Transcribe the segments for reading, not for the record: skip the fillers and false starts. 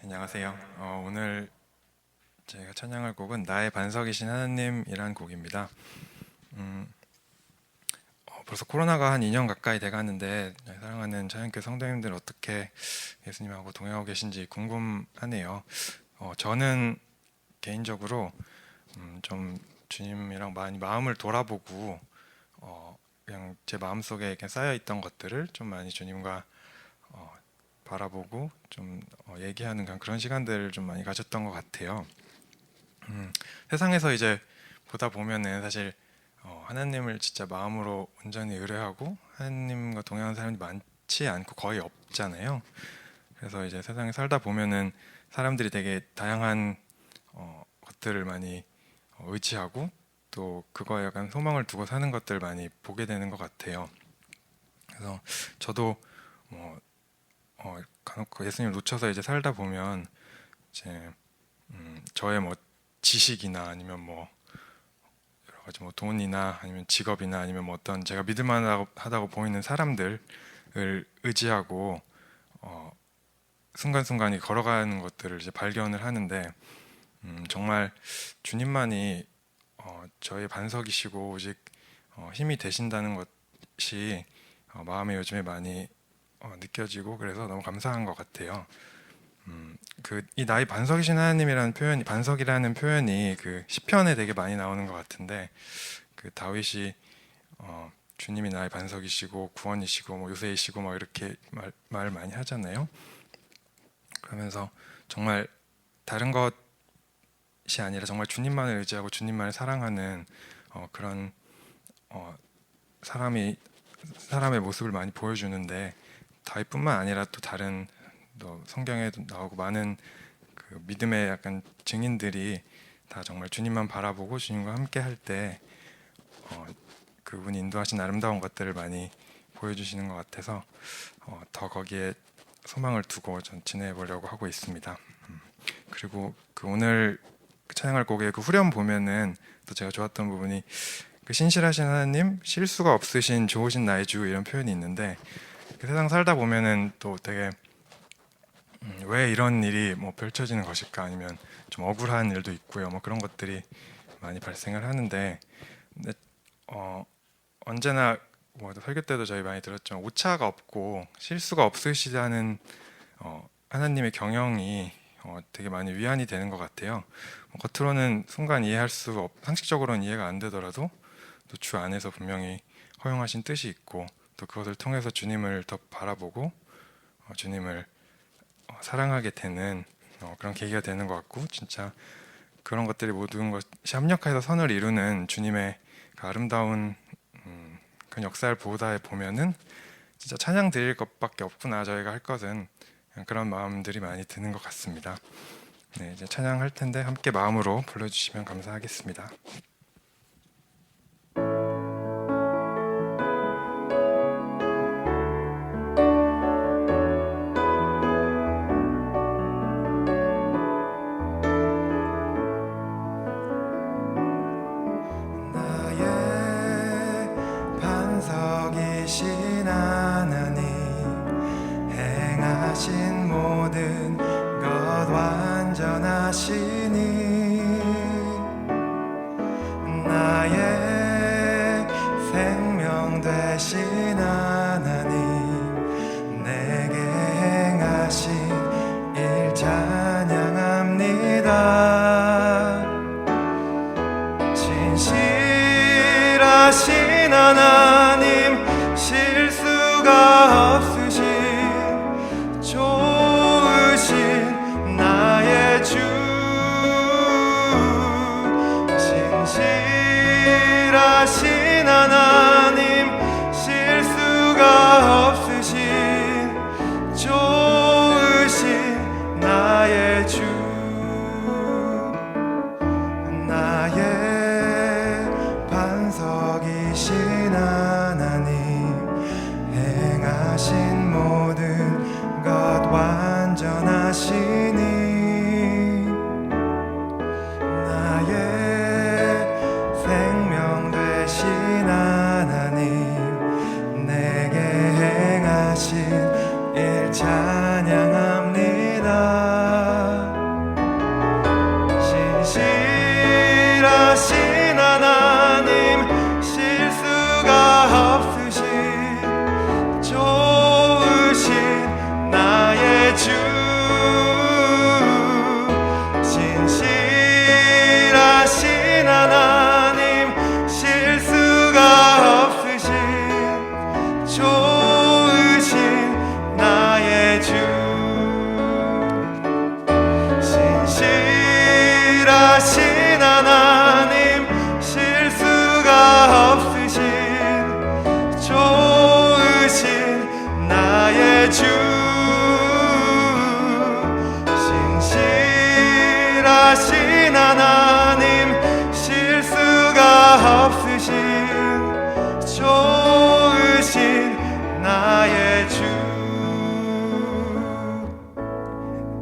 안녕하세요. 오늘 제가 찬양할 곡은 나의 반석이신 하나님이란 곡입니다. 음, 벌써 코로나가 한 2년 가까이 돼가는데 사랑하는 찬양교 성도님들 어떻게 예수님하고 동행하고 계신지 궁금하네요. 저는 개인적으로 좀 주님이랑 많이 마음을 돌아보고 그냥 제 마음속에 이렇게 쌓여있던 것들을 좀 많이 주님과 어, 바라보고 좀 얘기하는 그런 시간들을 좀 많이 가졌던 것 같아요. 세상에서 이제 보다 보면은 사실 하나님을 진짜 마음으로 온전히 의뢰하고 하나님과 동행하는 사람이 많지 않고 거의 없잖아요. 그래서 이제 세상에 살다 보면은 사람들이 되게 다양한 것들을 많이 의지하고 또 그거에 약간 소망을 두고 사는 것들을 많이 보게 되는 것 같아요. 그래서 저도 뭐 간혹 예수님을 놓쳐서 이제 살다 보면 이제 저의 뭐 지식이나 아니면 뭐 여러 가지 뭐 돈이나 아니면 직업이나 아니면 뭐 어떤 제가 믿을 만하다고 보이는 사람들을 의지하고 어, 순간순간이 걸어가는 것들을 이제 발견을 하는데 정말 주님만이 저의 반석이시고 오직 힘이 되신다는 것이 마음에 요즘에 많이 느껴지고 그래서 너무 감사한 것 같아요. 이 나의 반석이신 하나님이라는 표현이 반석이라는 표현이 그 시편에 되게 많이 나오는 것 같은데 그 다윗이 주님이 나의 반석이시고 구원이시고 뭐 요새이시고 막 이렇게 말 많이 하잖아요. 그러면서 정말 다른 것이 아니라 정말 주님만을 의지하고 주님만을 사랑하는 그런 사람의 모습을 많이 보여주는데 다윗뿐만 아니라 또 다른 또 성경에도 나오고 많은 그 믿음의 약간 증인들이 다 정말 주님만 바라보고 주님과 함께 할 때 그분이 인도하신 아름다운 것들을 많이 보여주시는 것 같아서 더 거기에 소망을 두고 전 지내보려고 하고 있습니다. 그리고 그 오늘 찬양할 곡의 그 후렴 보면은 또 제가 좋았던 부분이 그 신실하신 하나님, 실수가 없으신 좋으신 나의 주 이런 표현이 있는데 그 세상 살다 보면은 또 되게 왜 이런 일이 뭐 펼쳐지는 것일까 아니면 좀 억울한 일도 있고요. 뭐 그런 것들이 많이 발생을 하는데 근데 언제나 뭐 설교 때도 저희 많이 들었지만 오차가 없고 실수가 없으시다는 하나님의 경영이 되게 많이 위안이 되는 것 같아요. 겉으로는 순간 이해할 수 상식적으로는 이해가 안 되더라도 또 주 안에서 분명히 허용하신 뜻이 있고 또 그것을 통해서 주님을 더 바라보고 주님을 사랑하게 되는 그런 계기가 되는 것 같고 진짜 그런 것들이 모든 것이 합력해서 선을 이루는 주님의 그 아름다운 그 역사를 보다 보면은 진짜 찬양 드릴 것밖에 없구나 저희가 할 것은 그런 마음들이 많이 드는 것 같습니다. 네, 이제 찬양할 텐데 함께 마음으로 불러주시면 감사하겠습니다. 반석이신 하나님 행하신 모든 것 완전하시니 나의 생명 되신 하나님 내게 행하신 일 찬양합니다. 진실하신 하나님 실수가 없으신 좋으신 나의 주 진실하신 하나님 실수가 없으신 좋으신 나의 주 나의 반석이신 하나님 행하신 모든 것 완전하시니 나의 생명 되신 하나님 내게 행하신 일 찬양합니다. 신실하신 하나님, 실수가 없으신 좋으신 나의 주, 신실하신 하나님, 실수가 없으신 좋으신 나의 주.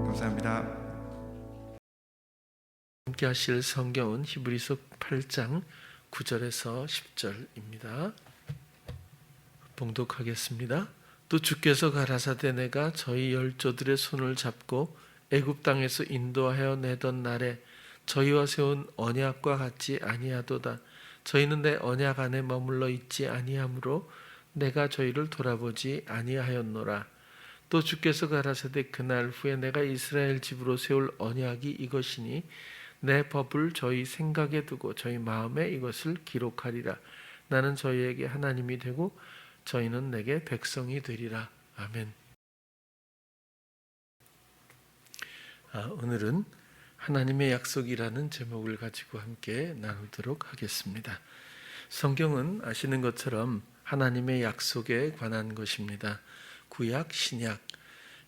감사합니다. 함께 하실 성경은 히브리서 8장 9절에서 10절입니다. 봉독하겠습니다. 또 주께서 가라사대 내가 저희 열조들의 손을 잡고 애굽 땅에서 인도하여 내던 날에 저희와 세운 언약과 같지 아니하도다. 저희는 내 언약 안에 머물러 있지 아니하므로 내가 저희를 돌아보지 아니하였노라. 또 주께서 가라사대 그날 후에 내가 이스라엘 집으로 세울 언약이 이것이니 내 법을 저희 생각에 두고 저희 마음에 이것을 기록하리라. 나는 저희에게 하나님이 되고 저희는 내게 백성이 되리라. 아멘. 오늘은 하나님의 약속이라는 제목을 가지고 함께 나누도록 하겠습니다. 성경은 아시는 것처럼 하나님의 약속에 관한 것입니다. 구약, 신약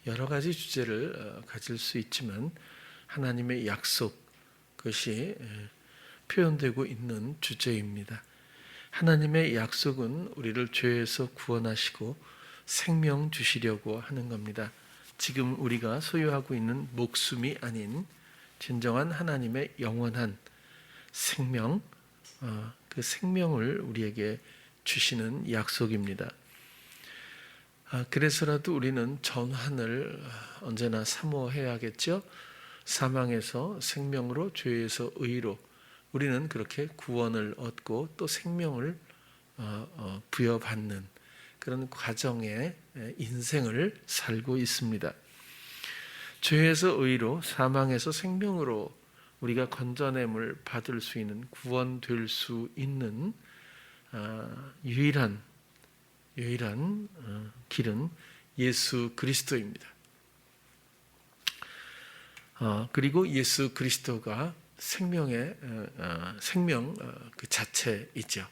여러 가지 주제를 가질 수 있지만 하나님의 약속, 그것이 표현되고 있는 주제입니다. 하나님의 약속은 우리를 죄에서 구원하시고 생명 주시려고 하는 겁니다. 지금 우리가 소유하고 있는 목숨이 아닌 진정한 하나님의 영원한 생명, 그 생명을 우리에게 주시는 약속입니다. 그래서라도 우리는 전환을 언제나 사모해야겠죠. 사망에서 생명으로, 죄에서 의로, 우리는 그렇게 구원을 얻고 또 생명을 부여받는 그런 과정의 인생을 살고 있습니다. 죄에서 의로, 사망에서 생명으로 우리가 건져냄을 받을 수 있는, 구원될 수 있는 유일한 길은 예수 그리스도입니다. 그리고 예수 그리스도가 생명 그 자체이죠.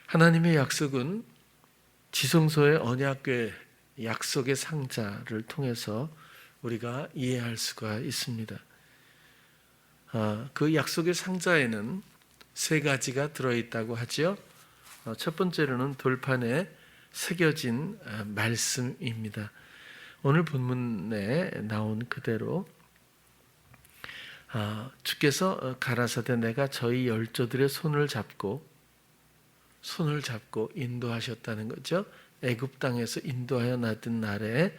하나님의 약속은 지성소의 언약궤 약속의 상자를 통해서 우리가 이해할 수가 있습니다. 그 약속의 상자에는 세 가지가 들어있다고 하죠. 첫 번째로는 돌판에 새겨진 말씀입니다. 오늘 본문에 나온 그대로 주께서 가라사대 내가 저희 열조들의 손을 잡고 인도하셨다는 거죠. 애굽 땅에서 인도하여 나던 날에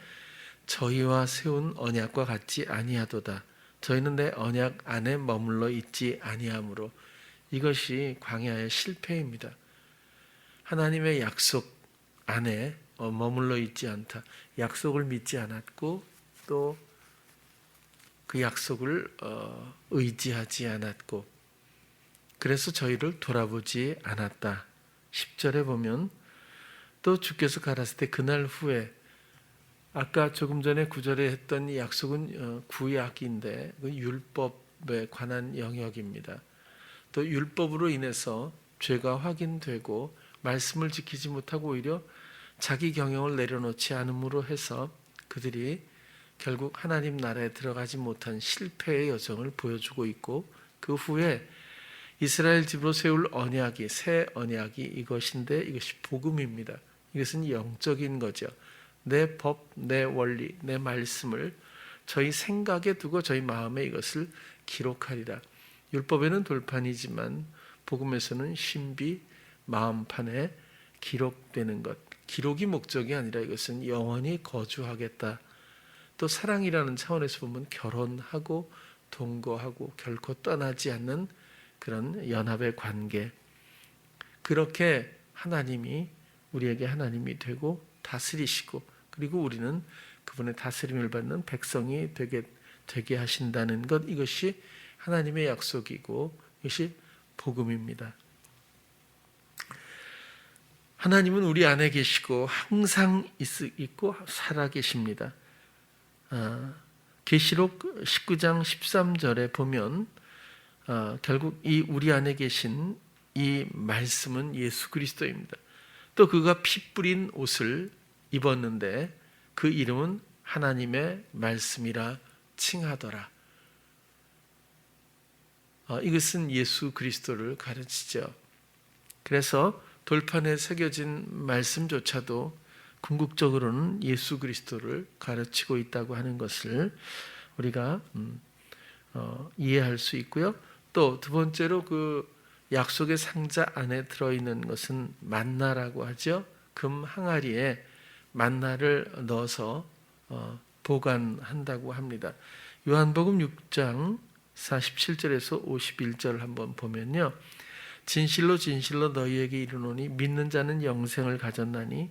저희와 세운 언약과 같지 아니하도다. 저희는 내 언약 안에 머물러 있지 아니하므로. 이것이 광야의 실패입니다. 하나님의 약속 안에 머물러 있지 않다. 약속을 믿지 않았고 또 그 약속을 의지하지 않았고, 그래서 저희를 돌아보지 않았다. 10절에 보면 또 주께서 가라사대 때 그날 후에, 아까 조금 전에 9절에 했던 이 약속은 구약인데 그 율법에 관한 영역입니다. 또 율법으로 인해서 죄가 확인되고 말씀을 지키지 못하고 오히려 자기 경영을 내려놓지 않음으로 해서 그들이 결국 하나님 나라에 들어가지 못한 실패의 여정을 보여주고 있고, 그 후에 이스라엘 집으로 세울 언약이, 새 언약이 이것인데 이것이 복음입니다. 이것은 영적인 거죠. 내 법, 내 원리, 내 말씀을 저희 생각에 두고 저희 마음에 이것을 기록하리라. 율법에는 돌판이지만 복음에서는 신비, 마음판에 기록되는 것. 기록이 목적이 아니라 이것은 영원히 거주하겠다. 또 사랑이라는 차원에서 보면 결혼하고 동거하고 결코 떠나지 않는 그런 연합의 관계. 그렇게 하나님이 우리에게 하나님이 되고 다스리시고, 그리고 우리는 그분의 다스림을 받는 백성이 되게 되게 하신다는 것, 이것이 하나님의 약속이고 이것이 복음입니다. 하나님은 우리 안에 계시고 항상 있고 살아 계십니다. 계시록 19장 13절에 보면 결국 이 우리 안에 계신 이 말씀은 예수 그리스도입니다. 또 그가 피 뿌린 옷을 입었는데 그 이름은 하나님의 말씀이라 칭하더라. 이것은 예수 그리스도를 가르치죠. 그래서 돌판에 새겨진 말씀조차도 궁극적으로는 예수 그리스도를 가르치고 있다고 하는 것을 우리가 이해할 수 있고요. 또 두 번째로 그 약속의 상자 안에 들어있는 것은 만나라고 하죠. 금 항아리에 만나를 넣어서 보관한다고 합니다. 요한복음 6장 47절에서 51절 한번 보면요. 진실로 진실로 너희에게 이르노니 믿는 자는 영생을 가졌나니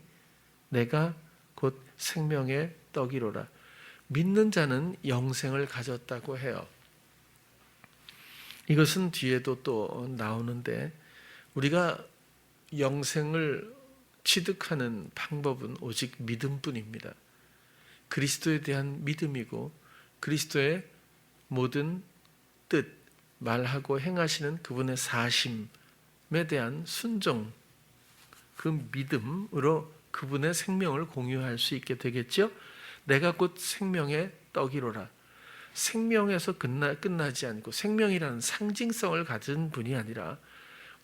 내가 곧 생명의 떡이로라. 믿는 자는 영생을 가졌다고 해요. 이것은 뒤에도 또 나오는데 우리가 영생을 취득하는 방법은 오직 믿음뿐입니다. 그리스도에 대한 믿음이고 그리스도의 모든 뜻, 말하고 행하시는 그분의 사심에 대한 순종, 그 믿음으로 그분의 생명을 공유할 수 있게 되겠죠. 내가 곧 생명의 떡이로라. 생명에서 끝나지 않고 생명이라는 상징성을 가진 분이 아니라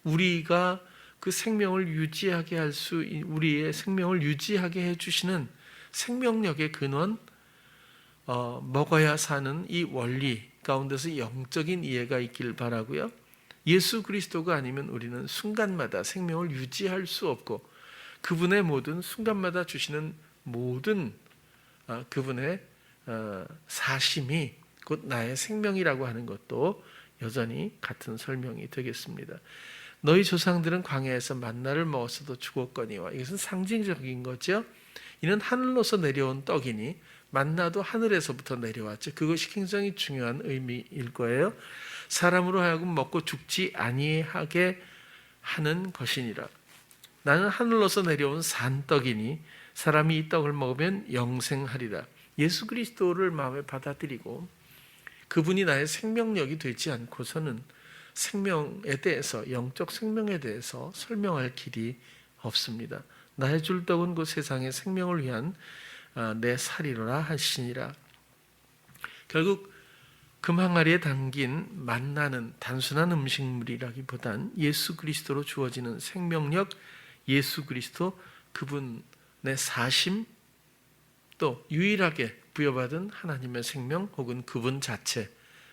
우리가 그 생명을 유지하게 할 수, 우리의 생명을 유지하게 해주시는 생명력의 근원, 먹어야 사는 이 원리 가운데서 영적인 이해가 있길 바라고요. 예수 그리스도가 아니면 우리는 순간마다 생명을 유지할 수 없고 그분의 모든 순간마다 주시는 모든 그분의 사심이 곧 나의 생명이라고 하는 것도 여전히 같은 설명이 되겠습니다. 너희 조상들은 광야에서 만나를 먹었어도 죽었거니와. 이것은 상징적인 거죠. 이는 하늘로서 내려온 떡이니 만나도 하늘에서부터 내려왔죠. 그것이 굉장히 중요한 의미일 거예요. 사람으로 하여금 먹고 죽지 아니하게 하는 것이니라. 나는 하늘로서 내려온 산떡이니 사람이 이 떡을 먹으면 영생하리라. 예수 그리스도를 마음에 받아들이고 그분이 나의 생명력이 되지 않고서는 생명에 대해서, 영적 생명에 대해서 설명할 길이 없습니다. 나의 줄 떡은 그 세상의 생명을 위한 내 살이로라 하시니라. 결국 금 항아리에 담긴 만나는 단순한 음식물이라기보단 예수 그리스도로 주어지는 생명력, 예수 그리스도 그분의 사심, 또 유일하게 부여받은 하나님의 생명 혹은 그분 자체,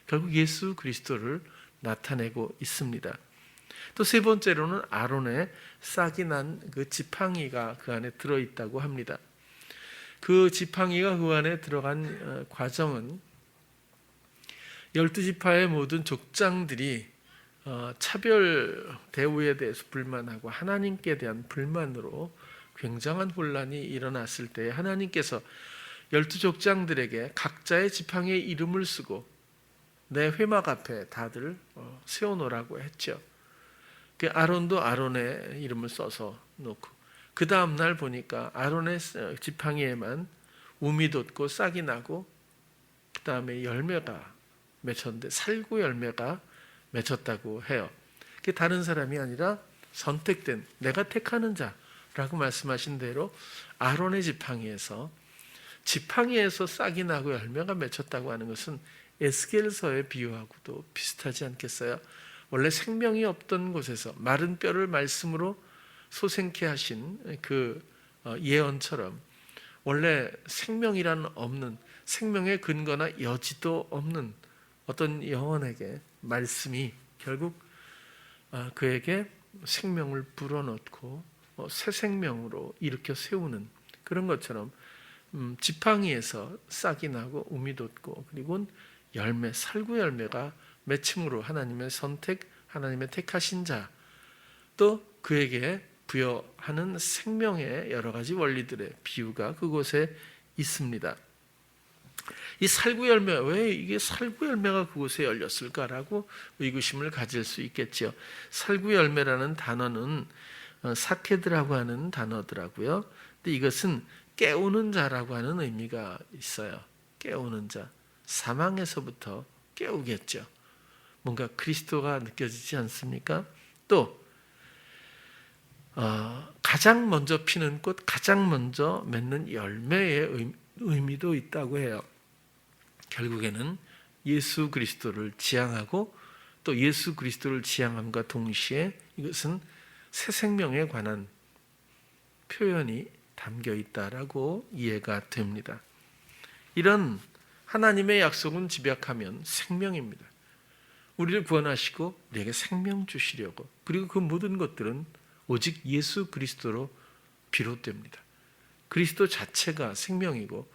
결국 예수 그리스도를 나타내고 있습니다. 또 세 번째로는 아론의 싹이 난 그 지팡이가 그 안에 들어있다고 합니다. 그 지팡이가 그 안에 들어간 과정은 12지파의 모든 족장들이 차별 대우에 대해서 불만하고 하나님께 대한 불만으로 굉장한 혼란이 일어났을 때 하나님께서 12족장들에게 각자의 지팡이의 이름을 쓰고 내 회막 앞에 다들 세워놓으라고 했죠. 그 아론도 아론의 이름을 써서 놓고 그 다음 날 보니까 아론의 지팡이에만 우미 돋고 싹이 나고 그 다음에 열매가 맺혔는데 살구 열매가 맺혔다고 해요. 그게 다른 사람이 아니라 선택된 내가 택하는 자라고 말씀하신 대로 아론의 지팡이에서 싹이 나고 열매가 맺혔다고 하는 것은 에스겔서의 비유하고도 비슷하지 않겠어요? 원래 생명이 없던 곳에서 마른 뼈를 말씀으로 소생케 하신 그 예언처럼 원래 생명이란 없는, 생명의 근거나 여지도 없는 어떤 영혼에게 말씀이 결국 그에게 생명을 불어넣고 새 생명으로 일으켜 세우는 그런 것처럼 지팡이에서 싹이 나고 우미 돋고 그리고 열매, 살구 열매가 맺힘으로 하나님의 선택, 하나님의 택하신 자, 또 그에게 부여하는 생명의 여러 가지 원리들의 비유가 그곳에 있습니다. 이 살구 열매, 왜 이게 살구 열매가 그곳에 열렸을까라고 의구심을 가질 수 있겠죠. 살구 열매라는 단어는 사케드라고 하는 단어더라고요. 근데 이것은 깨우는 자라고 하는 의미가 있어요. 깨우는 자, 사망에서부터 깨우겠죠. 뭔가 그리스도가 느껴지지 않습니까? 또 가장 먼저 피는 꽃, 가장 먼저 맺는 열매의 의미도 있다고 해요. 결국에는 예수 그리스도를 지향하고 또 예수 그리스도를 지향함과 동시에 이것은 새 생명에 관한 표현이 담겨 있다라고 이해가 됩니다. 이런 하나님의 약속은 집약하면 생명입니다. 우리를 구원하시고 우리에게 생명 주시려고, 그리고 그 모든 것들은 오직 예수 그리스도로 비롯됩니다. 그리스도 자체가 생명이고,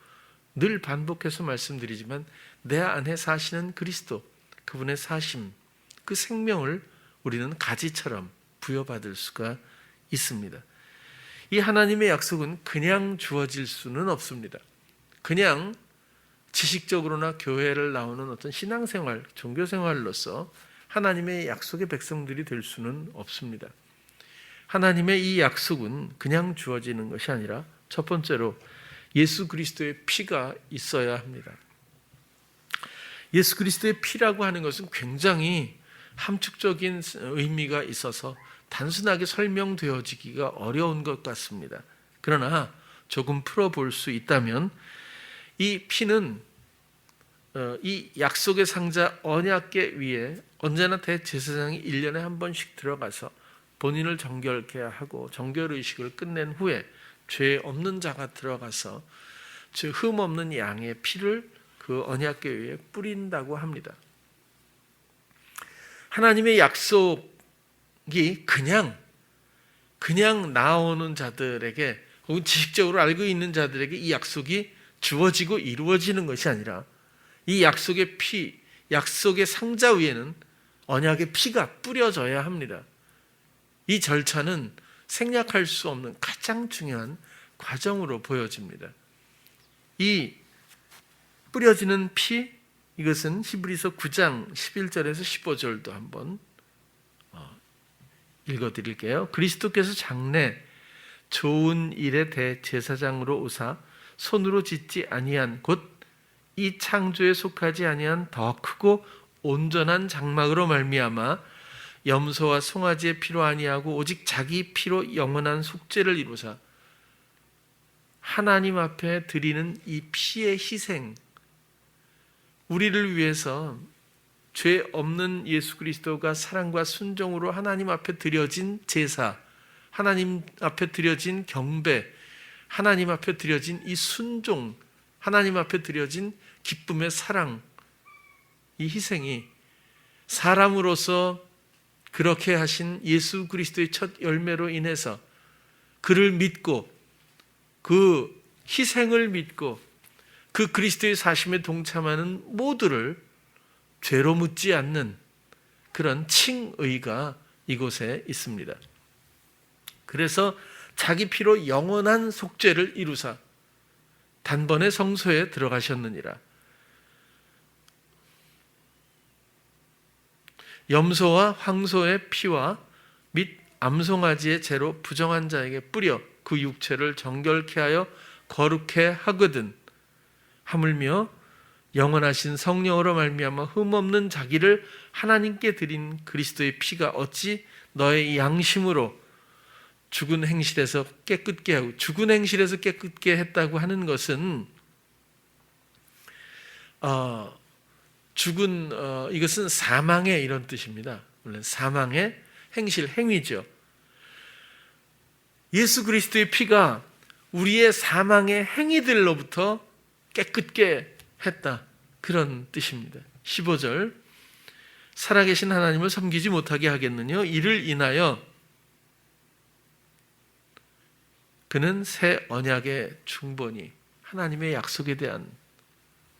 늘 반복해서 말씀드리지만 내 안에 사시는 그리스도, 그분의 사심, 그 생명을 우리는 가지처럼 부여받을 수가 있습니다. 이 하나님의 약속은 그냥 주어질 수는 없습니다. 그냥 지식적으로나 교회를 나오는 어떤 신앙생활, 종교생활로서 하나님의 약속의 백성들이 될 수는 없습니다. 하나님의 이 약속은 그냥 주어지는 것이 아니라 첫 번째로 예수 그리스도의 피가 있어야 합니다. 예수 그리스도의 피라고 하는 것은 굉장히 함축적인 의미가 있어서 단순하게 설명되어지기가 어려운 것 같습니다. 그러나 조금 풀어볼 수 있다면 이 피는 이 약속의 상자 언약궤 위에 언제나 대제사장이 1년에 한 번씩 들어가서 본인을 정결케 하고 정결의식을 끝낸 후에 죄 없는 자가 들어가서 흠 없는 양의 피를 그 언약궤 위에 뿌린다고 합니다. 하나님의 약속이 그냥 나오는 자들에게, 혹은 지식적으로 알고 있는 자들에게 이 약속이 주어지고 이루어지는 것이 아니라 이 약속의 피, 약속의 상자 위에는 언약의 피가 뿌려져야 합니다. 이 절차는 생략할 수 없는 가장 중요한 과정으로 보여집니다. 이 뿌려지는 피, 이것은 히브리서 9장 11절에서 15절도 한번 읽어드릴게요. 그리스도께서 장래 좋은 일의 대제사장으로 오사 손으로 짓지 아니한 곧 이 창조에 속하지 아니한 더 크고 온전한 장막으로 말미암아 염소와 송아지의 피로 아니하고 오직 자기 피로 영원한 속죄를 이루사, 하나님 앞에 드리는 이 피의 희생, 우리를 위해서 죄 없는 예수 그리스도가 사랑과 순종으로 하나님 앞에 드려진 제사, 하나님 앞에 드려진 경배, 하나님 앞에 드려진 이 순종, 하나님 앞에 드려진 기쁨의 사랑, 이 희생이 사람으로서 그렇게 하신 예수 그리스도의 첫 열매로 인해서 그를 믿고 그 희생을 믿고 그 그리스도의 사심에 동참하는 모두를 죄로 묻지 않는 그런 칭의가 이곳에 있습니다. 그래서 자기 피로 영원한 속죄를 이루사 단번에 성소에 들어가셨느니라. 염소와 황소의 피와 및 암송아지의 죄로 부정한 자에게 뿌려 그 육체를 정결케 하여 거룩해 하거든. 하물며 영원하신 성령으로 말미암아 흠없는 자기를 하나님께 드린 그리스도의 피가 어찌 너의 양심으로 죽은 행실에서 깨끗게 하고, 죽은 행실에서 깨끗게 했다고 하는 것은 이것은 사망의 이런 뜻입니다. 물론 사망의 행실, 행위죠. 예수 그리스도의 피가 우리의 사망의 행위들로부터 깨끗게 했다, 그런 뜻입니다. 15절, 살아계신 하나님을 섬기지 못하게 하겠느냐? 이를 인하여 그는 새 언약의 중보니, 하나님의 약속에 대한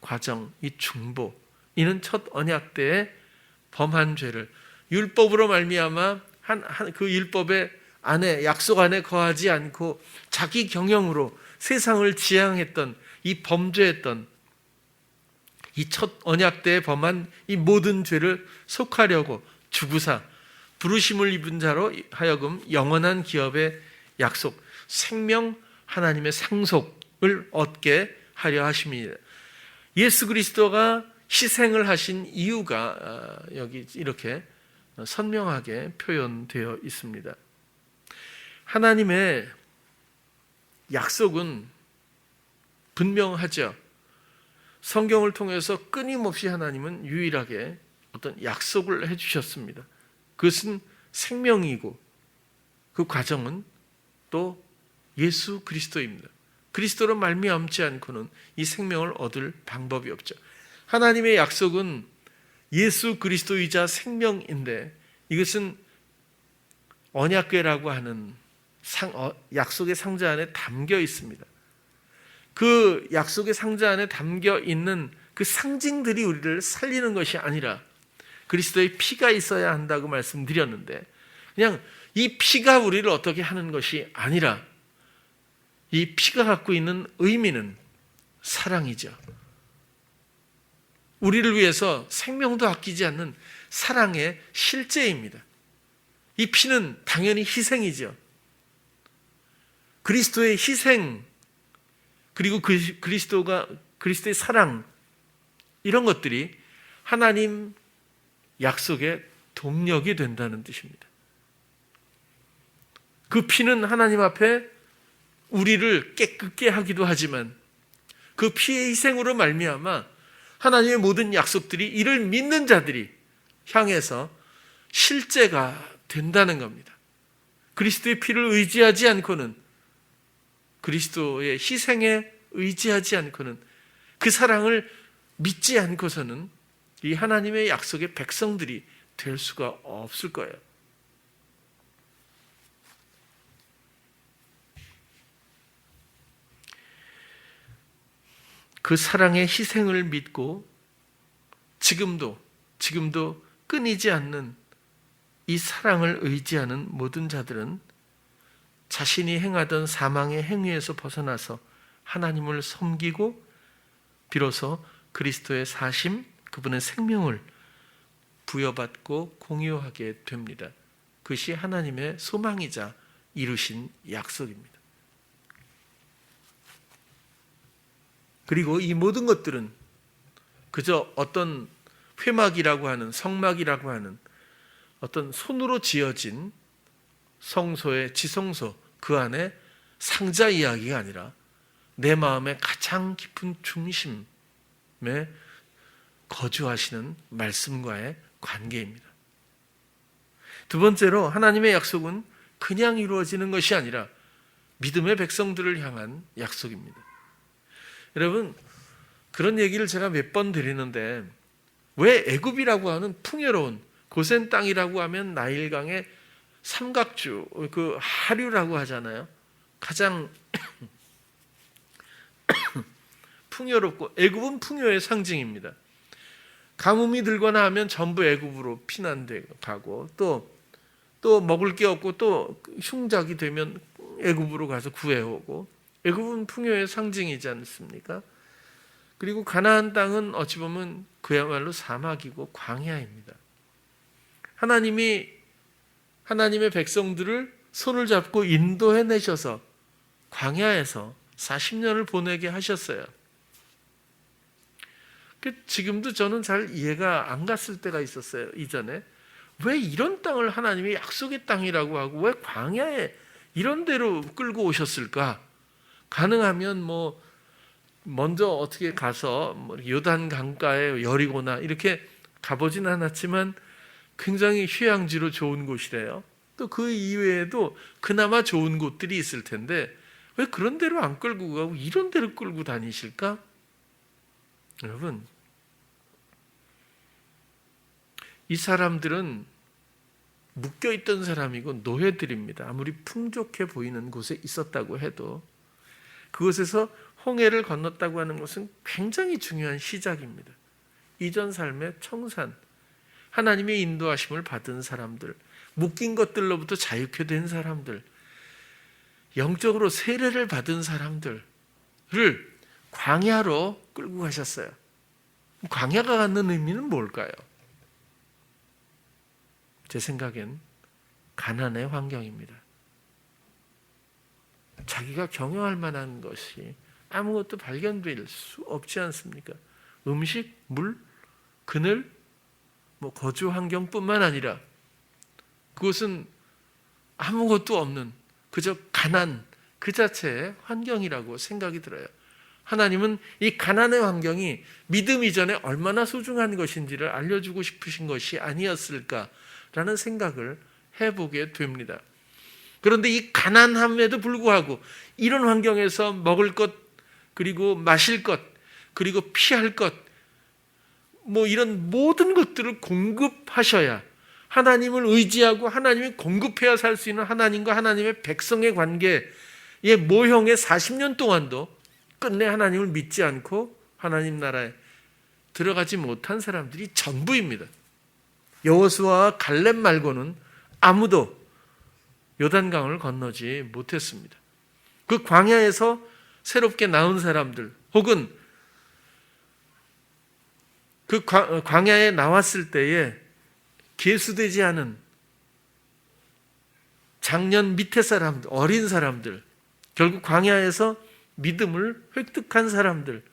과정, 이 중보, 이는 첫 언약 때에 범한 죄를 율법으로 말미암아 그 율법의 안에, 약속 안에 거하지 않고 자기 경영으로 세상을 지향했던, 이 범죄했던 이 첫 언약 때에 범한 이 모든 죄를 속하려고 주구사 부르심을 입은 자로 하여금 영원한 기업의 약속, 생명 하나님의 상속을 얻게 하려 하심이니라. 예수 그리스도가 희생을 하신 이유가 여기 이렇게 선명하게 표현되어 있습니다. 하나님의 약속은 분명하죠. 성경을 통해서 끊임없이 하나님은 유일하게 어떤 약속을 해주셨습니다. 그것은 생명이고 그 과정은 또 예수 그리스도입니다. 그리스도로 말미암지 않고는 이 생명을 얻을 방법이 없죠. 하나님의 약속은 예수 그리스도이자 생명인데 이것은 언약궤라고 하는 약속의 상자 안에 담겨 있습니다. 그 약속의 상자 안에 담겨 있는 그 상징들이 우리를 살리는 것이 아니라 그리스도의 피가 있어야 한다고 말씀드렸는데 그냥 이 피가 우리를 어떻게 하는 것이 아니라 이 피가 갖고 있는 의미는 사랑이죠. 우리를 위해서 생명도 아끼지 않는 사랑의 실제입니다. 이 피는 당연히 희생이죠. 그리스도의 희생 그리고 그리스도의 사랑 이런 것들이 하나님 약속의 동력이 된다는 뜻입니다. 그 피는 하나님 앞에 우리를 깨끗게 하기도 하지만 그 피의 희생으로 말미암아 하나님의 모든 약속들이 이를 믿는 자들이 향해서 실제가 된다는 겁니다. 그리스도의 피를 의지하지 않고는 그리스도의 희생에 의지하지 않고는 그 사랑을 믿지 않고서는 이 하나님의 약속의 백성들이 될 수가 없을 거예요. 그 사랑의 희생을 믿고 지금도 끊이지 않는 이 사랑을 의지하는 모든 자들은 자신이 행하던 사망의 행위에서 벗어나서 하나님을 섬기고 비로소 그리스도의 사심, 그분의 생명을 부여받고 공유하게 됩니다. 그것이 하나님의 소망이자 이루신 약속입니다. 그리고 이 모든 것들은 그저 어떤 회막이라고 하는 성막이라고 하는 어떤 손으로 지어진 성소의 지성소 그 안에 상자 이야기가 아니라 내 마음의 가장 깊은 중심에 거주하시는 말씀과의 관계입니다. 두 번째로 하나님의 약속은 그냥 이루어지는 것이 아니라 믿음의 백성들을 향한 약속입니다. 여러분 그런 얘기를 제가 몇 번 드리는데 왜 애굽이라고 하는 풍요로운 고센 땅이라고 하면 나일강의 삼각주 그 하류라고 하잖아요. 가장 풍요롭고 애굽은 풍요의 상징입니다. 가뭄이 들거나 하면 전부 애굽으로 피난돼 가고 또 먹을 게 없고 또 흉작이 되면 애굽으로 가서 구해오고 애굽은 풍요의 상징이지 않습니까? 그리고 가나안 땅은 어찌 보면 그야말로 사막이고 광야입니다. 하나님의 백성들을 손을 잡고 인도해내셔서 광야에서 40년을 보내게 하셨어요. 지금도 저는 잘 이해가 안 갔을 때가 있었어요. 이전에 왜 이런 땅을 하나님이 약속의 땅이라고 하고 왜 광야에 이런 데로 끌고 오셨을까? 가능하면 먼저 어떻게 가서 요단 강가에 여리고나 이렇게 가보진 않았지만 굉장히 휴양지로 좋은 곳이래요. 또 그 이외에도 그나마 좋은 곳들이 있을 텐데 왜 그런 데로 안 끌고 가고 이런 데로 끌고 다니실까? 여러분, 이 사람들은 묶여있던 사람이고 노예들입니다. 아무리 풍족해 보이는 곳에 있었다고 해도 그곳에서 홍해를 건넜다고 하는 것은 굉장히 중요한 시작입니다. 이전 삶의 청산, 하나님의 인도하심을 받은 사람들, 묶인 것들로부터 자유케 된 사람들, 영적으로 세례를 받은 사람들을 광야로 끌고 가셨어요. 광야가 갖는 의미는 뭘까요? 제 생각엔 가난의 환경입니다. 자기가 경영할 만한 것이 아무것도 발견될 수 없지 않습니까? 음식, 물, 그늘, 거주 환경뿐만 아니라 그것은 아무것도 없는 그저 가난 그 자체의 환경이라고 생각이 들어요. 하나님은 이 가난의 환경이 믿음 이전에 얼마나 소중한 것인지를 알려주고 싶으신 것이 아니었을까라는 생각을 해보게 됩니다. 그런데 이 가난함에도 불구하고 이런 환경에서 먹을 것, 그리고 마실 것, 그리고 피할 것, 이런 모든 것들을 공급하셔야, 하나님을 의지하고 하나님이 공급해야 살 수 있는 하나님과 하나님의 백성의 관계의 모형의 40년 동안도 끝내 하나님을 믿지 않고 하나님 나라에 들어가지 못한 사람들이 전부입니다. 여호수아와 갈렙 말고는 아무도 요단강을 건너지 못했습니다. 그 광야에서 새롭게 나온 사람들, 혹은 그 광야에 나왔을 때에 계수되지 않은 장년 밑에 사람들, 어린 사람들, 결국 광야에서 믿음을 획득한 사람들,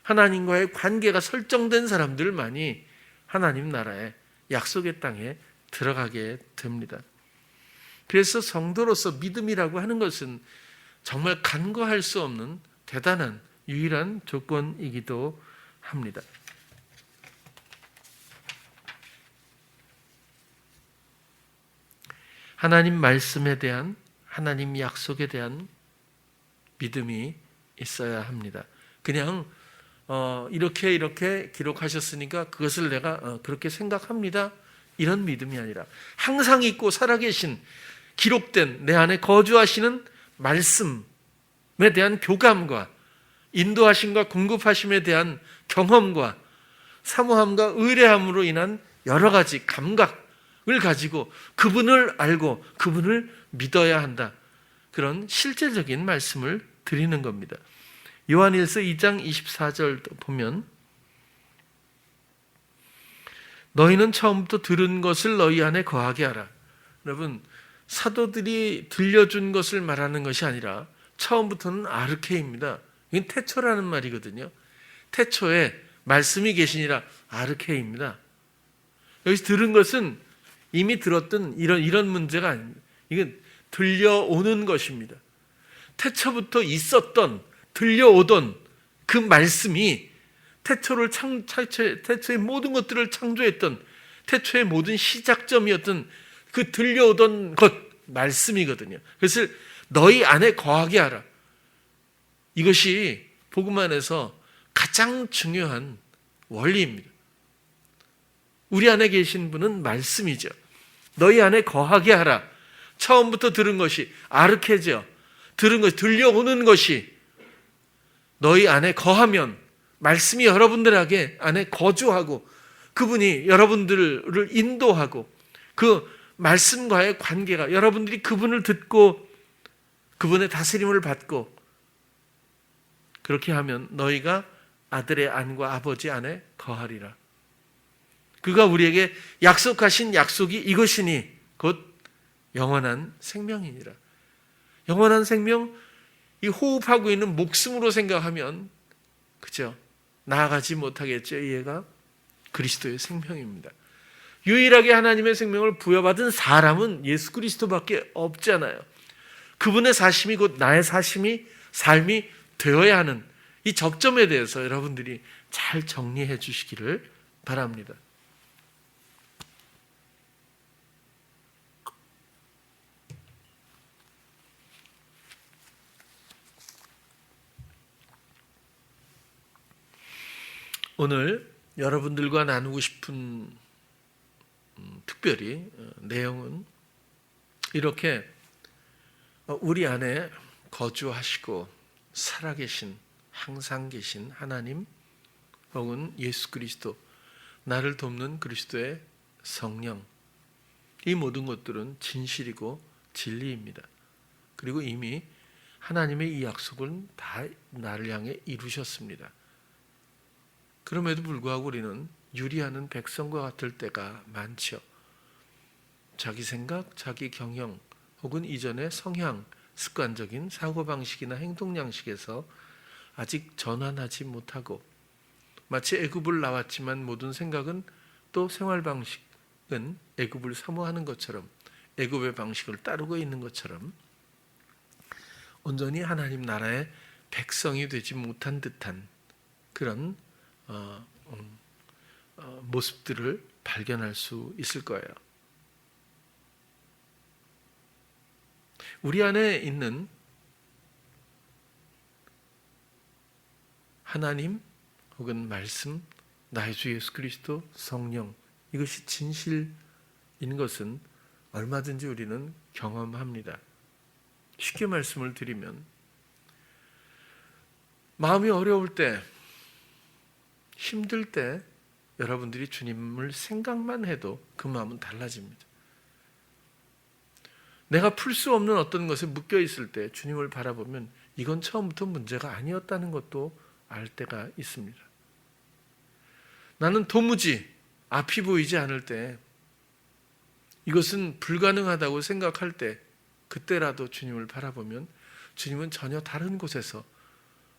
하나님과의 관계가 설정된 사람들만이 하나님 나라의 약속의 땅에 들어가게 됩니다. 그래서 성도로서 믿음이라고 하는 것은 정말 간과할 수 없는 대단한 유일한 조건이기도 합니다. 하나님 말씀에 대한, 하나님 약속에 대한 믿음이 있어야 합니다. 그냥 이렇게 기록하셨으니까 그것을 내가 그렇게 생각합니다, 이런 믿음이 아니라 항상 있고 살아계신, 기록된 내 안에 거주하시는 말씀에 대한 교감과 인도하심과 공급하심에 대한 경험과 사모함과 의뢰함으로 인한 여러 가지 감각을 가지고 그분을 알고 그분을 믿어야 한다, 그런 실제적인 말씀을 드리는 겁니다. 요한일서 2장 24절 보면, 너희는 처음부터 들은 것을 너희 안에 거하게 하라. 여러분, 사도들이 들려준 것을 말하는 것이 아니라 처음부터는 아르케입니다. 이건 태초라는 말이거든요. 태초에 말씀이 계시니라 아르케입니다. 여기서 들은 것은 이미 들었던 이런 문제가 아닙니다. 이건 들려오는 것입니다. 태초부터 있었던, 들려오던 그 말씀이 태초의 모든 것들을 창조했던, 태초의 모든 시작점이었던 그 들려오던 것, 말씀이거든요. 그래서 너희 안에 거하게 하라. 이것이 복음 안에서 가장 중요한 원리입니다. 우리 안에 계신 분은 말씀이죠. 너희 안에 거하게 하라. 처음부터 들은 것이 아르케죠. 들은 것이, 들려오는 것이 너희 안에 거하면 말씀이 여러분들에게 안에 거주하고 그분이 여러분들을 인도하고 그 말씀과의 관계가, 여러분들이 그분을 듣고 그분의 다스림을 받고 그렇게 하면 너희가 아들의 안과 아버지 안에 거하리라. 그가 우리에게 약속하신 약속이 이것이니 곧 영원한 생명이니라. 영원한 생명, 이 호흡하고 있는 목숨으로 생각하면 그죠? 나아가지 못하겠죠. 이해가 그리스도의 생명입니다. 유일하게 하나님의 생명을 부여받은 사람은 예수 그리스도밖에 없잖아요. 그분의 사심이 곧 나의 삶이 되어야 하는 이 접점에 대해서 여러분들이 잘 정리해 주시기를 바랍니다. 오늘 여러분들과 나누고 싶은 특별히 내용은 이렇게 우리 안에 거주하시고 살아계신, 항상 계신 하나님 혹은 예수 그리스도, 나를 돕는 그리스도의 성령, 이 모든 것들은 진실이고 진리입니다. 그리고 이미 하나님의 이 약속은 다 나를 향해 이루셨습니다. 그럼에도 불구하고 우리는 유리하는 백성과 같을 때가 많죠. 자기 생각, 자기 경영 혹은 이전의 성향, 습관적인 사고방식이나 행동 양식에서 아직 전환하지 못하고 마치 애굽을 나왔지만 모든 생각은 또 생활 방식은 애굽을 사모하는 것처럼 애굽의 방식을 따르고 있는 것처럼 온전히 하나님 나라의 백성이 되지 못한 듯한 그런 모습들을 발견할 수 있을 거예요. 우리 안에 있는 하나님 혹은 말씀, 나의 주 예수 그리스도, 성령, 이것이 진실인 것은 얼마든지 우리는 경험합니다. 쉽게 말씀을 드리면 마음이 어려울 때, 힘들 때 여러분들이 주님을 생각만 해도 그 마음은 달라집니다. 내가 풀 수 없는 어떤 것에 묶여 있을 때 주님을 바라보면 이건 처음부터 문제가 아니었다는 것도 알 때가 있습니다. 나는 도무지 앞이 보이지 않을 때, 이것은 불가능하다고 생각할 때, 그때라도 주님을 바라보면 주님은 전혀 다른 곳에서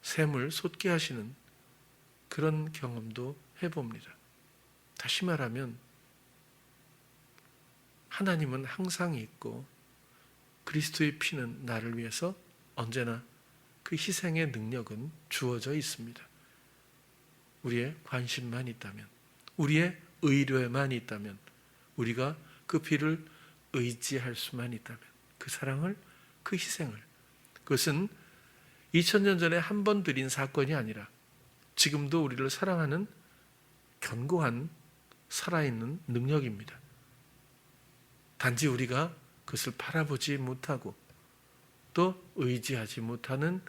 샘을 솟게 하시는 그런 경험도 해봅니다. 다시 말하면 하나님은 항상 있고 그리스도의 피는 나를 위해서 언제나 그 희생의 능력은 주어져 있습니다. 우리의 관심만 있다면, 우리의 의뢰만 있다면, 우리가 그 피를 의지할 수만 있다면, 그 사랑을, 그 희생을, 그것은 2000년 전에 한 번 드린 사건이 아니라 지금도 우리를 사랑하는 견고한 살아있는 능력입니다. 단지 우리가 그것을 바라보지 못하고 또 의지하지 못하는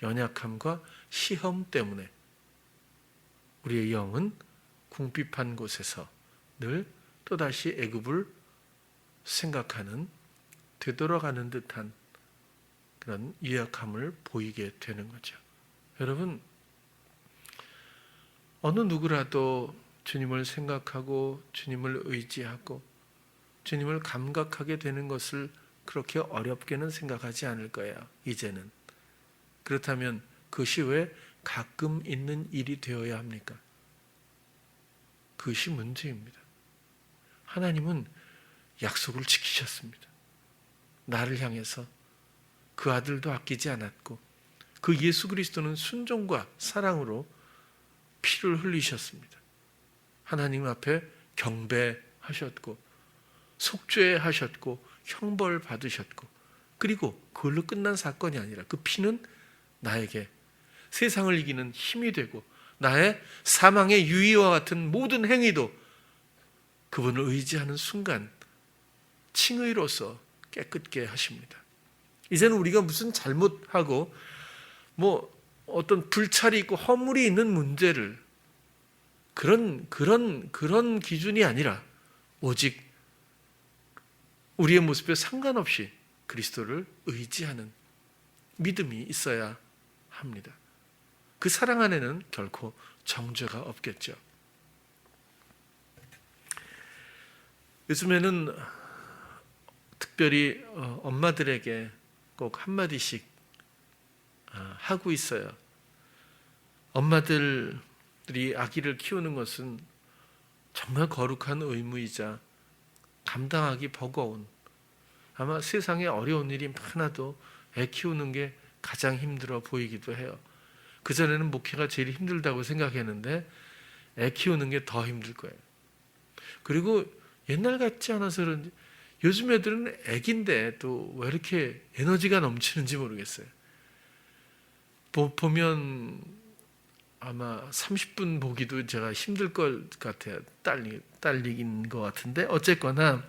연약함과 시험 때문에 우리의 영은 궁핍한 곳에서 늘 또다시 애굽을 생각하는, 되돌아가는 듯한 그런 유약함을 보이게 되는 거죠. 여러분, 어느 누구라도 주님을 생각하고 주님을 의지하고 주님을 감각하게 되는 것을 그렇게 어렵게는 생각하지 않을 거예요. 이제는. 그렇다면 그것이 왜 가끔 있는 일이 되어야 합니까? 그것이 문제입니다. 하나님은 약속을 지키셨습니다. 나를 향해서 그 아들도 아끼지 않았고 그 예수 그리스도는 순종과 사랑으로 피를 흘리셨습니다. 하나님 앞에 경배하셨고 속죄하셨고 형벌 받으셨고, 그리고 그걸로 끝난 사건이 아니라 그 피는 나에게 세상을 이기는 힘이 되고 나의 사망의 유의와 같은 모든 행위도 그분을 의지하는 순간 칭의로서 깨끗게 하십니다. 이제는 우리가 무슨 잘못하고 어떤 불찰이 있고 허물이 있는 문제를 그런 기준이 아니라 오직 우리의 모습에 상관없이 그리스도를 의지하는 믿음이 있어야 합니다. 그 사랑 안에는 결코 정죄가 없겠죠. 요즘에는 특별히 엄마들에게 꼭 한마디씩 하고 있어요. 엄마들이 아기를 키우는 것은 정말 거룩한 의무이자 감당하기 버거운, 아마 세상에 어려운 일이 많아도 애 키우는 게 가장 힘들어 보이기도 해요. 그전에는 목회가 제일 힘들다고 생각했는데 애 키우는 게 더 힘들 거예요. 그리고 옛날 같지 않아서 그런지 요즘 애들은 애기인데 또 왜 이렇게 에너지가 넘치는지 모르겠어요. 보면 아마 30분 보기도 제가 힘들 것 같아요. 딸리긴 것 같은데, 어쨌거나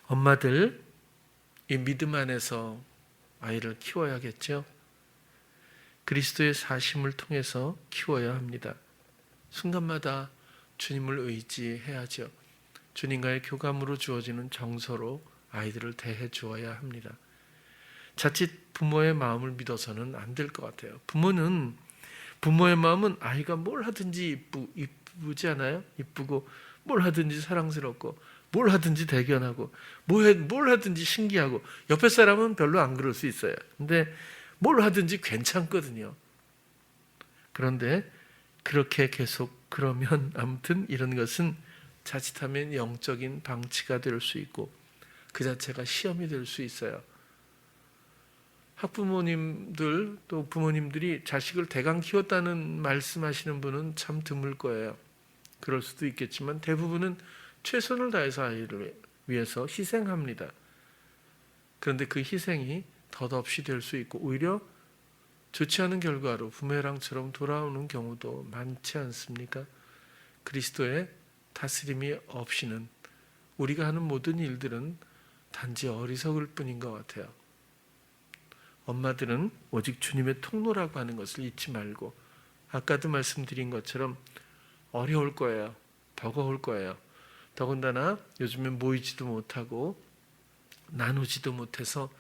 엄마들 이 믿음 안에서 아이를 키워야겠죠. 그리스도의 사심을 통해서 키워야 합니다. 순간마다 주님을 의지해야죠. 주님과의 교감으로 주어지는 정서로 아이들을 대해 주어야 합니다. 자칫 부모의 마음을 믿어서는 안 될 것 같아요. 부모는 부모의 마음은 아이가 뭘 하든지 이쁘지 않아요? 이쁘고 뭘 하든지 사랑스럽고 뭘 하든지 대견하고 뭘 하든지 신기하고 옆에 사람은 별로 안 그럴 수 있어요. 근데 뭘 하든지 괜찮거든요. 그런데 그렇게 계속 그러면 아무튼 이런 것은 자칫하면 영적인 방치가 될 수 있고 그 자체가 시험이 될 수 있어요. 학부모님들 또 부모님들이 자식을 대강 키웠다는 말씀하시는 분은 참 드물 거예요. 그럴 수도 있겠지만 대부분은 최선을 다해서 아이를 위해서 희생합니다. 그런데 그 희생이 덧없이 될 수 있고 오히려 좋지 않은 결과로 부메랑처럼 돌아오는 경우도 많지 않습니까? 그리스도의 다스림이 없이는 우리가 하는 모든 일들은 단지 어리석을 뿐인 것 같아요. 엄마들은 오직 주님의 통로라고 하는 것을 잊지 말고 아까도 말씀드린 것처럼 어려울 거예요. 버거울 거예요. 더군다나 요즘엔 모이지도 못하고 나누지도 못해서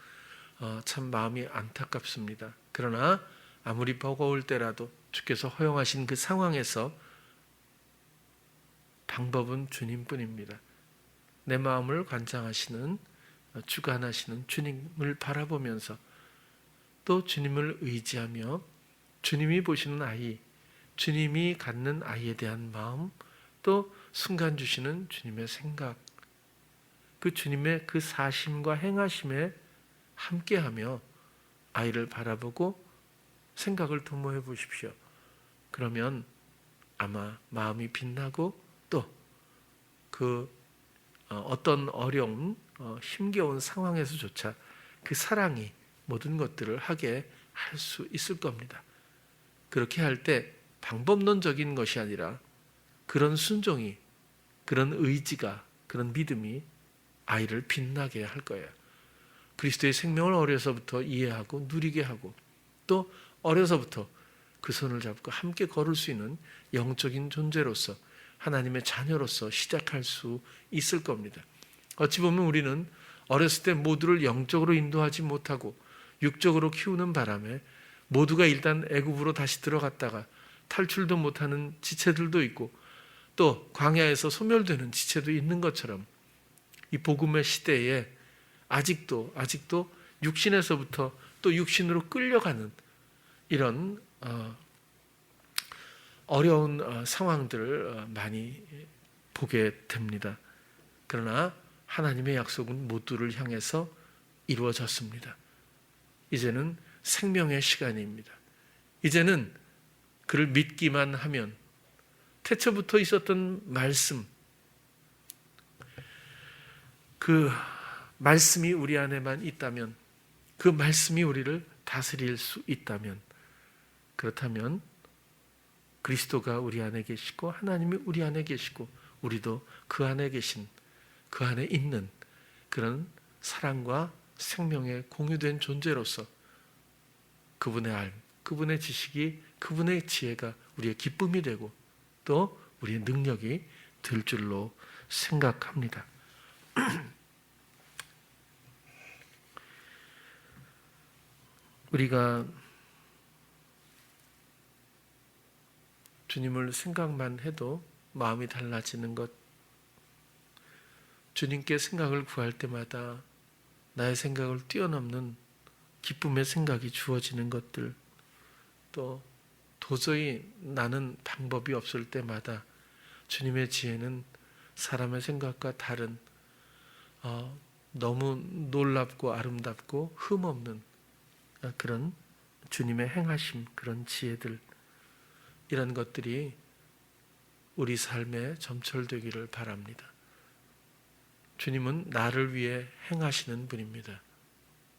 참 마음이 안타깝습니다. 그러나 아무리 버거울 때라도 주께서 허용하신 그 상황에서 방법은 주님뿐입니다. 내 마음을 관장하시는 주관하시는 주님을 바라보면서 또 주님을 의지하며 주님이 보시는 아이, 주님이 갖는 아이에 대한 마음, 또 순간 주시는 주님의 생각, 그 주님의 그 사심과 행하심에 함께하며 아이를 바라보고 생각을 도모해 보십시오. 그러면 아마 마음이 빛나고 또 그 어떤 어려운 힘겨운 상황에서조차 그 사랑이 모든 것들을 하게 할 수 있을 겁니다. 그렇게 할 때 방법론적인 것이 아니라 그런 순종이, 그런 의지가, 그런 믿음이 아이를 빛나게 할 거예요. 그리스도의 생명을 어려서부터 이해하고 누리게 하고 또 어려서부터 그 손을 잡고 함께 걸을 수 있는 영적인 존재로서 하나님의 자녀로서 시작할 수 있을 겁니다. 어찌 보면 우리는 어렸을 때 모두를 영적으로 인도하지 못하고 육적으로 키우는 바람에 모두가 일단 애굽으로 다시 들어갔다가 탈출도 못하는 지체들도 있고 또 광야에서 소멸되는 지체도 있는 것처럼 이 복음의 시대에 아직도 육신에서부터 또 육신으로 끌려가는 이런 어려운 상황들을 많이 보게 됩니다. 그러나 하나님의 약속은 모두를 향해서 이루어졌습니다. 이제는 생명의 시간입니다. 이제는 그를 믿기만 하면 태초부터 있었던 말씀, 그 말씀이 우리 안에만 있다면, 그 말씀이 우리를 다스릴 수 있다면, 그렇다면 그리스도가 우리 안에 계시고 하나님이 우리 안에 계시고 우리도 그 안에 계신, 그 안에 있는 그런 사랑과 생명의 공유된 존재로서 그분의 알, 그분의 지식이, 그분의 지혜가 우리의 기쁨이 되고 또 우리의 능력이 될 줄로 생각합니다. 우리가 주님을 생각만 해도 마음이 달라지는 것, 주님께 생각을 구할 때마다 나의 생각을 뛰어넘는 기쁨의 생각이 주어지는 것들, 또 도저히 나는 방법이 없을 때마다 주님의 지혜는 사람의 생각과 다른 너무 놀랍고 아름답고 흠없는 그런 주님의 행하심, 그런 지혜들, 이런 것들이 우리 삶에 점철되기를 바랍니다. 주님은 나를 위해 행하시는 분입니다.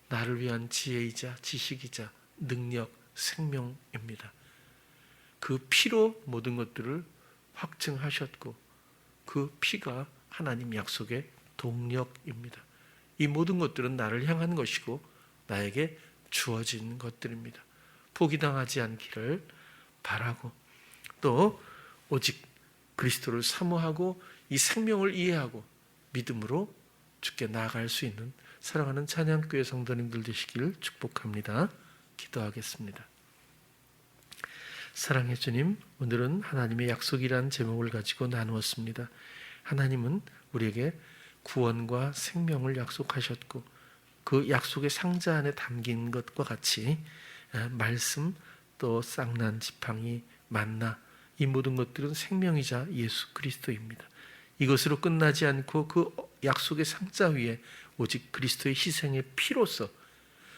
나를 위한 지혜이자 지식이자 능력, 생명입니다. 그 피로 모든 것들을 확증하셨고 그 피가 하나님 약속의 동력입니다. 이 모든 것들은 나를 향한 것이고 나에게 주어진 것들입니다. 포기당하지 않기를 바라고 또 오직 그리스도를 사모하고 이 생명을 이해하고 믿음으로 주께 나아갈 수 있는 사랑하는 찬양교회 성도님들 되시길 축복합니다. 기도하겠습니다. 사랑의 주님, 오늘은 하나님의 약속이란 제목을 가지고 나누었습니다. 하나님은 우리에게 구원과 생명을 약속하셨고 그 약속의 상자 안에 담긴 것과 같이 말씀, 또 쌍난 지팡이, 만나, 이 모든 것들은 생명이자 예수 그리스도입니다. 이것으로 끝나지 않고 그 약속의 상자 위에 오직 그리스도의 희생의 피로서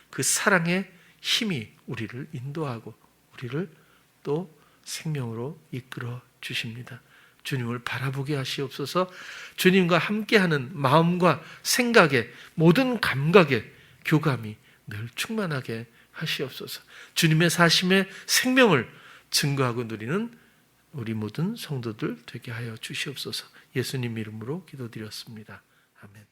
그 사랑의 힘이 우리를 인도하고 우리를 또 생명으로 이끌어 주십니다. 주님을 바라보게 하시옵소서. 주님과 함께하는 마음과 생각에 모든 감각에 교감이 늘 충만하게 하시옵소서. 주님의 사심의 생명을 증거하고 누리는 우리 모든 성도들 되게 하여 주시옵소서. 예수님 이름으로 기도드렸습니다. 아멘.